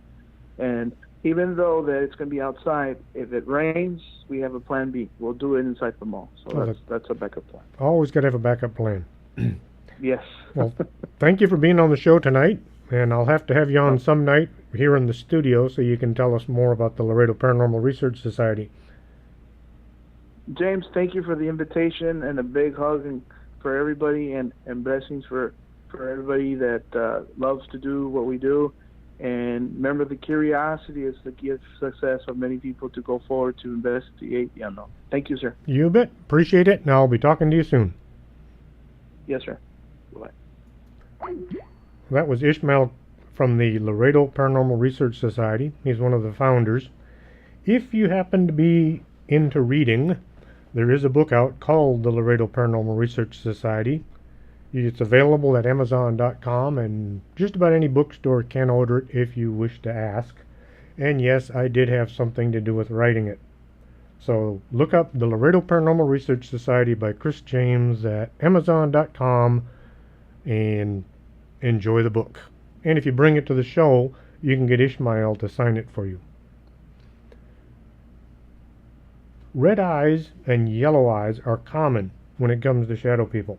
And even though that it's going to be outside, if it rains, we have a plan B. We'll do it inside the mall. So that's a backup plan. Always got to have a backup plan. Yes. Well, thank you for being on the show tonight, and I'll have to have you on some night here in the studio so you can tell us more about the Laredo Paranormal Research Society. James, thank you for the invitation, and a big hug for everybody, and blessings for everybody that loves to do what we do. And remember, the curiosity is the key of success of many people to go forward to investigate the unknown. Thank you, sir. You bet. Appreciate it, and I'll be talking to you soon. Yes, sir. Bye. That was Ishmael from the Laredo Paranormal Research Society. He's one of the founders. If you happen to be into reading, there is a book out called the Laredo Paranormal Research Society. It's available at Amazon.com, and just about any bookstore can order it if you wish to ask. And yes, I did have something to do with writing it. So look up the Laredo Paranormal Research Society by Chris James at Amazon.com, and enjoy the book. And if you bring it to the show, you can get Ishmael to sign it for you. Red eyes and yellow eyes are common when it comes to shadow people.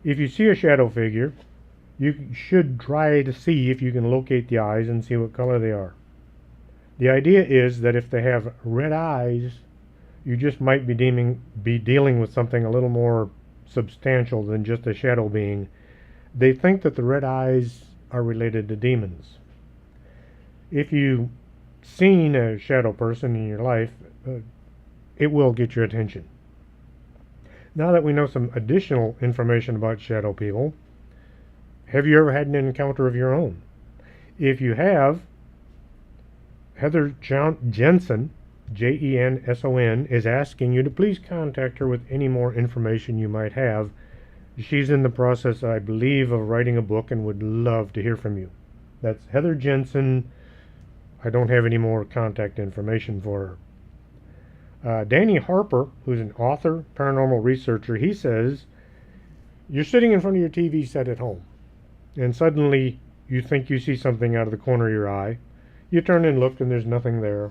If you see a shadow figure, you should try to see if you can locate the eyes and see what color they are. The idea is that if they have red eyes, you just might be dealing with something a little more substantial than just a shadow being. They think that the red eyes are related to demons. If you've seen a shadow person in your life, it will get your attention. Now that we know some additional information about shadow people, have you ever had an encounter of your own? If you have, Heather Jensen, Jenson, is asking you to please contact her with any more information you might have. She's in the process, I believe, of writing a book and would love to hear from you. That's Heather Jensen. I don't have any more contact information for her. Danny Harper, who's an author, paranormal researcher, he says, you're sitting in front of your TV set at home, and suddenly you think you see something out of the corner of your eye. You turn and look, and there's nothing there.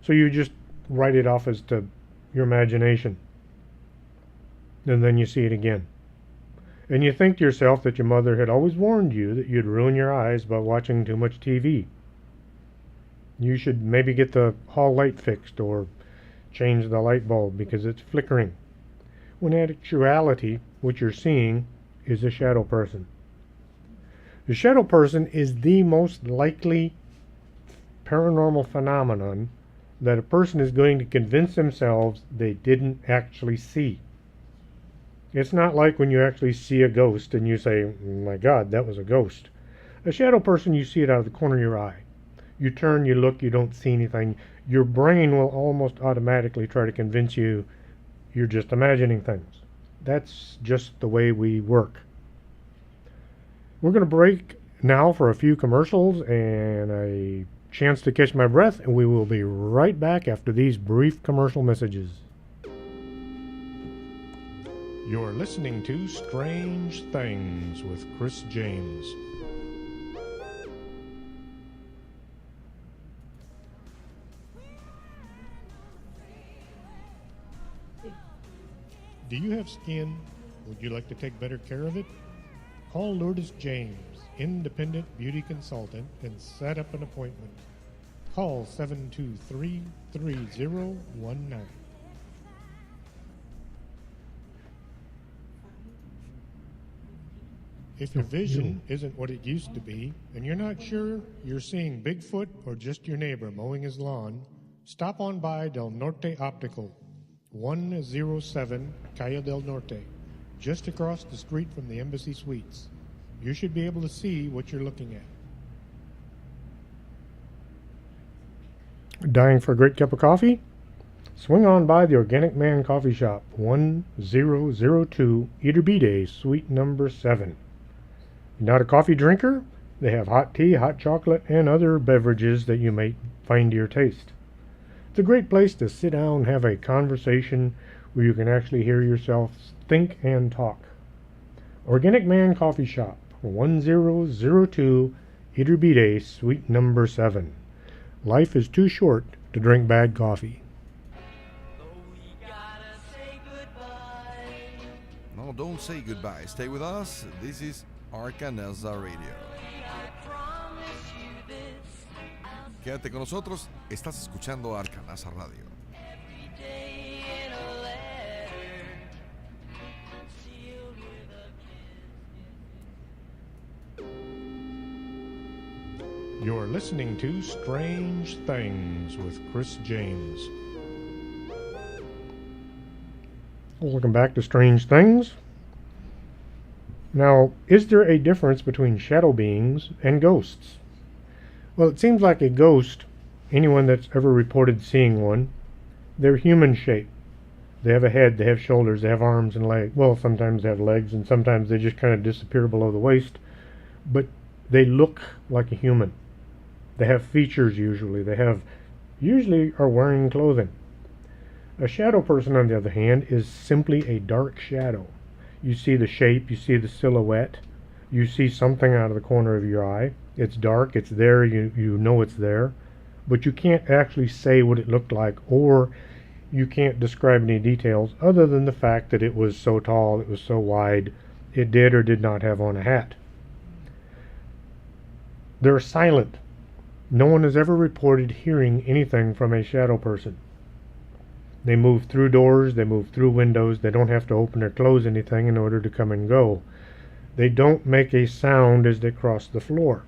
So you just write it off as to your imagination. And then you see it again. And you think to yourself that your mother had always warned you that you'd ruin your eyes by watching too much TV. You should maybe get the hall light fixed or change the light bulb because it's flickering. When in actuality, what you're seeing is a shadow person. The shadow person is the most likely paranormal phenomenon that a person is going to convince themselves they didn't actually see. It's not like when you actually see a ghost and you say, my God, that was a ghost. A shadow person, you see it out of the corner of your eye. You turn, you look, you don't see anything. Your brain will almost automatically try to convince you you're just imagining things. That's just the way we work. We're going to break now for a few commercials and a chance to catch my breath, and we will be right back after these brief commercial messages. You're listening to Strange Things with Chris James. Do you have skin? Would you like to take better care of it? Call Lourdes James, independent beauty consultant, and set up an appointment. Call 723-3019. If your vision isn't what it used to be, and you're not sure you're seeing Bigfoot or just your neighbor mowing his lawn, stop on by Del Norte Optical, 107 Calle del Norte, just across the street from the Embassy Suites. You should be able to see what you're looking at. Dying for a great cup of coffee? Swing on by the Organic Man Coffee Shop, 1002 Iturbide, Suite number 7. Not a coffee drinker? They have hot tea, hot chocolate, and other beverages that you may find to your taste. It's a great place to sit down and have a conversation where you can actually hear yourself think and talk. Organic Man Coffee Shop, 1002 Iturbide, Suite number 7. Life is too short to drink bad coffee. No, don't say goodbye. Stay with us. This is Arcanelza Radio. Quédate con nosotros. Estás escuchando Arcanelza Radio. You're listening to Strange Things with Chris James. Welcome back to Strange Things. Now, is there a difference between shadow beings and ghosts? Well, it seems like a ghost, anyone that's ever reported seeing one, they're human shaped. They have a head, they have shoulders, they have arms and legs. Well, sometimes they have legs, and sometimes they just kind of disappear below the waist. But they look like a human. They have features usually. They usually are wearing clothing. A shadow person, on the other hand, is simply a dark shadow. You see the shape, you see the silhouette, you see something out of the corner of your eye. It's dark, it's there, you know it's there, but you can't actually say what it looked like, or you can't describe any details other than the fact that it was so tall, it was so wide, it did or did not have on a hat. They're silent. No one has ever reported hearing anything from a shadow person. They move through doors, they move through windows, they don't have to open or close anything in order to come and go. They don't make a sound as they cross the floor.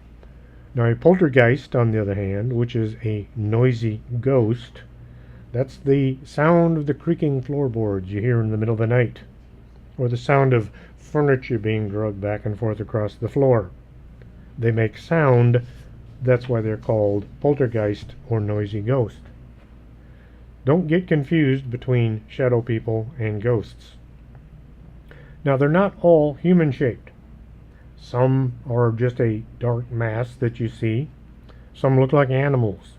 Now, a poltergeist, on the other hand, which is a noisy ghost, that's the sound of the creaking floorboards you hear in the middle of the night, or the sound of furniture being dragged back and forth across the floor. They make sound, that's why they're called poltergeist or noisy ghost. Don't get confused between shadow people and ghosts. Now, they're not all human-shaped. Some are just a dark mass that you see. Some look like animals.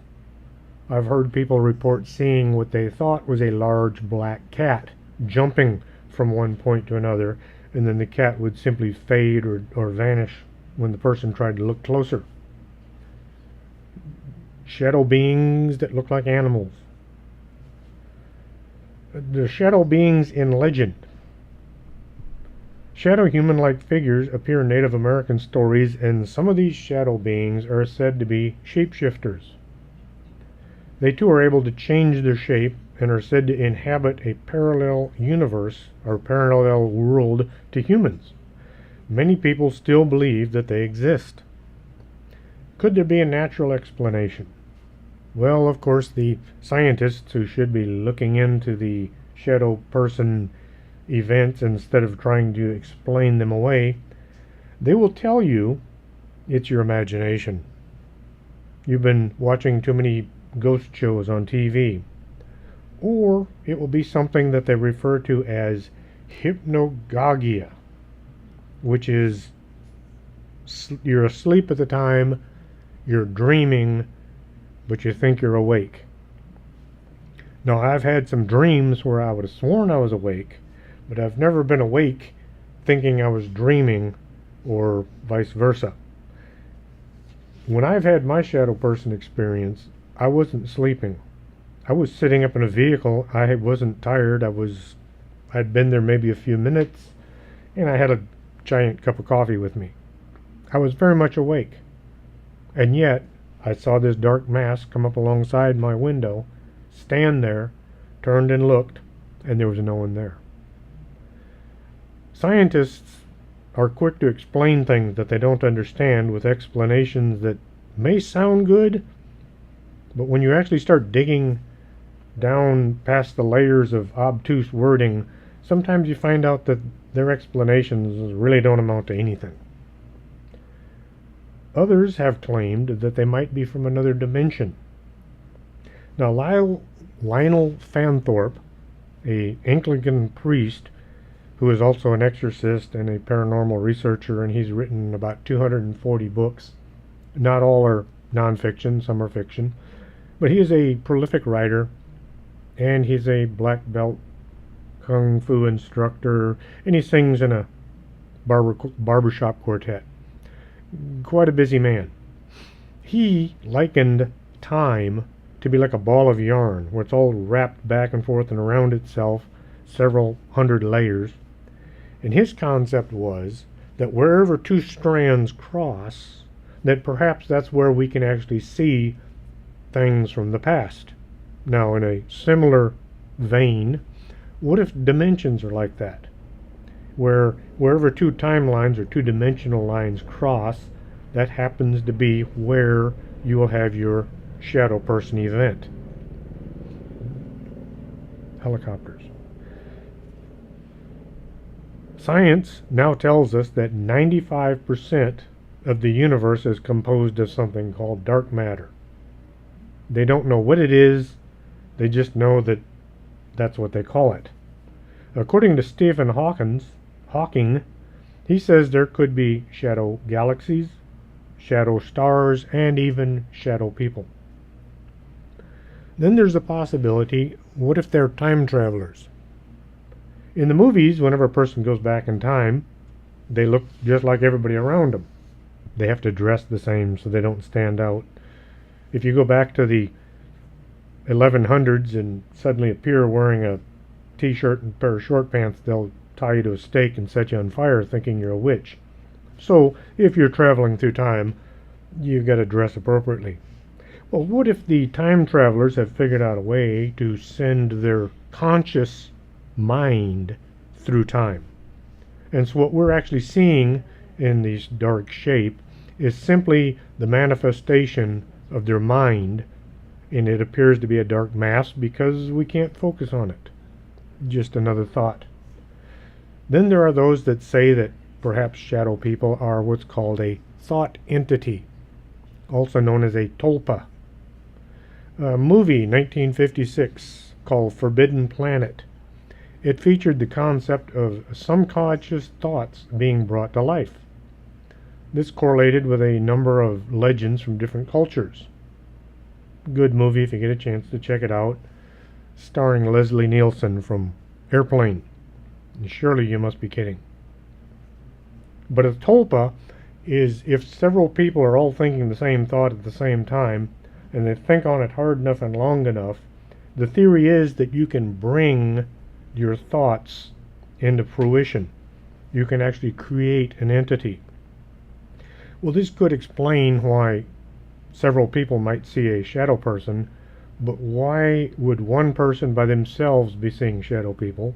I've heard people report seeing what they thought was a large black cat jumping from one point to another, and then the cat would simply fade or vanish when the person tried to look closer. Shadow beings that look like animals. The shadow beings in legend. Shadow human-like figures appear in Native American stories, and some of these shadow beings are said to be shapeshifters. They too are able to change their shape and are said to inhabit a parallel universe or parallel world to humans. Many people still believe that they exist. Could there be a natural explanation? Well, of course, the scientists who should be looking into the shadow person events instead of trying to explain them away, they will tell you it's your imagination. You've been watching too many ghost shows on TV. Or it will be something that they refer to as hypnagogia, which is you're asleep at the time, you're dreaming, but you think you're awake. Now, I've had some dreams where I would have sworn I was awake, but I've never been awake thinking I was dreaming, or vice versa. When I've had my shadow person experience, I wasn't sleeping. I was sitting up in a vehicle. I wasn't tired. I'd been there maybe a few minutes, and I had a giant cup of coffee with me. I was very much awake. And yet, I saw this dark mass come up alongside my window, stand there, turned and looked, and there was no one there. Scientists are quick to explain things that they don't understand with explanations that may sound good, but when you actually start digging down past the layers of obtuse wording, sometimes you find out that their explanations really don't amount to anything. Others have claimed that they might be from another dimension. Now, Lionel Fanthorpe, an Anglican priest who is also an exorcist and a paranormal researcher, and he's written about 240 books. Not all are nonfiction, some are fiction. But he is a prolific writer, and he's a black belt kung fu instructor, and he sings in a barbershop quartet. Quite a busy man. He likened time to be like a ball of yarn, where it's all wrapped back and forth and around itself, several hundred layers. And his concept was that wherever two strands cross, that perhaps that's where we can actually see things from the past. Now, in a similar vein, what if dimensions are like that? Wherever two timelines or two-dimensional lines cross, that happens to be where you will have your shadow person event. Helicopters. Science now tells us that 95% of the universe is composed of something called dark matter. They don't know what it is, they just know that that's what they call it. According to Stephen Hawking, he says there could be shadow galaxies, shadow stars, and even shadow people. Then there's the possibility, what if they're time travelers? In the movies, whenever a person goes back in time, they look just like everybody around them. They have to dress the same so they don't stand out. If you go back to the 1100s and suddenly appear wearing a t-shirt and a pair of short pants, they'll tie you to a stake and set you on fire thinking you're a witch. So if you're traveling through time, you've got to dress appropriately. Well, what if the time travelers have figured out a way to send their conscious mind through time? And so what we're actually seeing in this dark shape is simply the manifestation of their mind, and it appears to be a dark mass because we can't focus on it. Just another thought. Then there are those that say that perhaps shadow people are what's called a thought entity, also known as a tulpa. A movie, 1956, called Forbidden Planet. It featured the concept of some conscious thoughts being brought to life. This correlated with a number of legends from different cultures. Good movie if you get a chance to check it out, starring Leslie Nielsen from Airplane. And surely you must be kidding. But a tulpa is if several people are all thinking the same thought at the same time, and they think on it hard enough and long enough, the theory is that you can bring your thoughts into fruition. You can actually create an entity. Well, this could explain why several people might see a shadow person, but why would one person by themselves be seeing shadow people?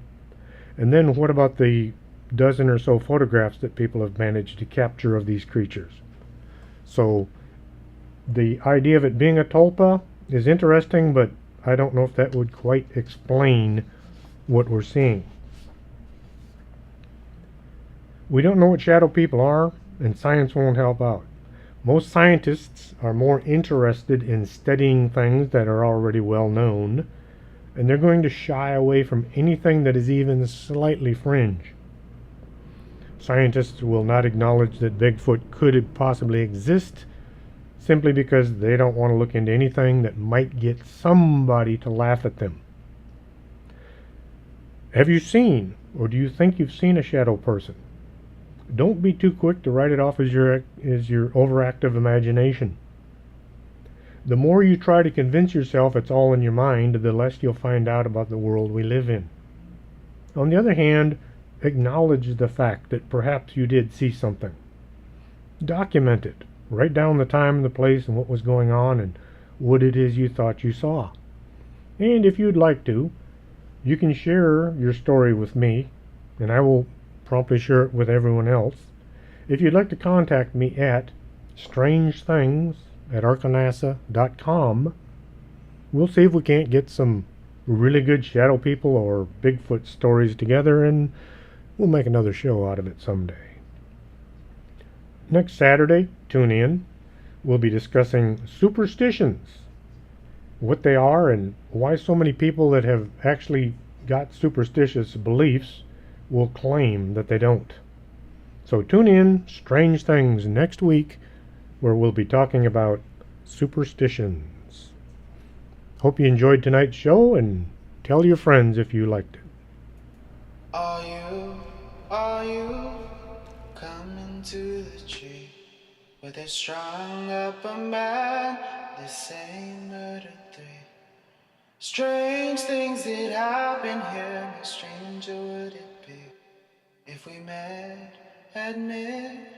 And then what about the dozen or so photographs that people have managed to capture of these creatures? So the idea of it being a tulpa is interesting, but I don't know if that would quite explain what we're seeing. We don't know what shadow people are, and science won't help out. Most scientists are more interested in studying things that are already well known, and they're going to shy away from anything that is even slightly fringe. Scientists will not acknowledge that Bigfoot could possibly exist simply because they don't want to look into anything that might get somebody to laugh at them. Have you seen, or do you think you've seen a shadow person? Don't be too quick to write it off as your overactive imagination. The more you try to convince yourself it's all in your mind, the less you'll find out about the world we live in. On the other hand, acknowledge the fact that perhaps you did see something. Document it. Write down the time and the place and what was going on and what it is you thought you saw. And if you'd like to, you can share your story with me, and I will promptly share it with everyone else. If you'd like to contact me at strangethings@arkanasa.com, we'll see if we can't get some really good shadow people or Bigfoot stories together, and we'll make another show out of it someday. Next Saturday, tune in. We'll be discussing superstitions, what they are and why so many people that have actually got superstitious beliefs will claim that they don't. So tune in, Strange Things, next week, where we'll be talking about superstitions. Hope you enjoyed tonight's show, and tell your friends if you liked it. Are you coming to the tree where they strung up a man? They say murder 3. Strange things that happen here. How stranger would it be if we met at midnight?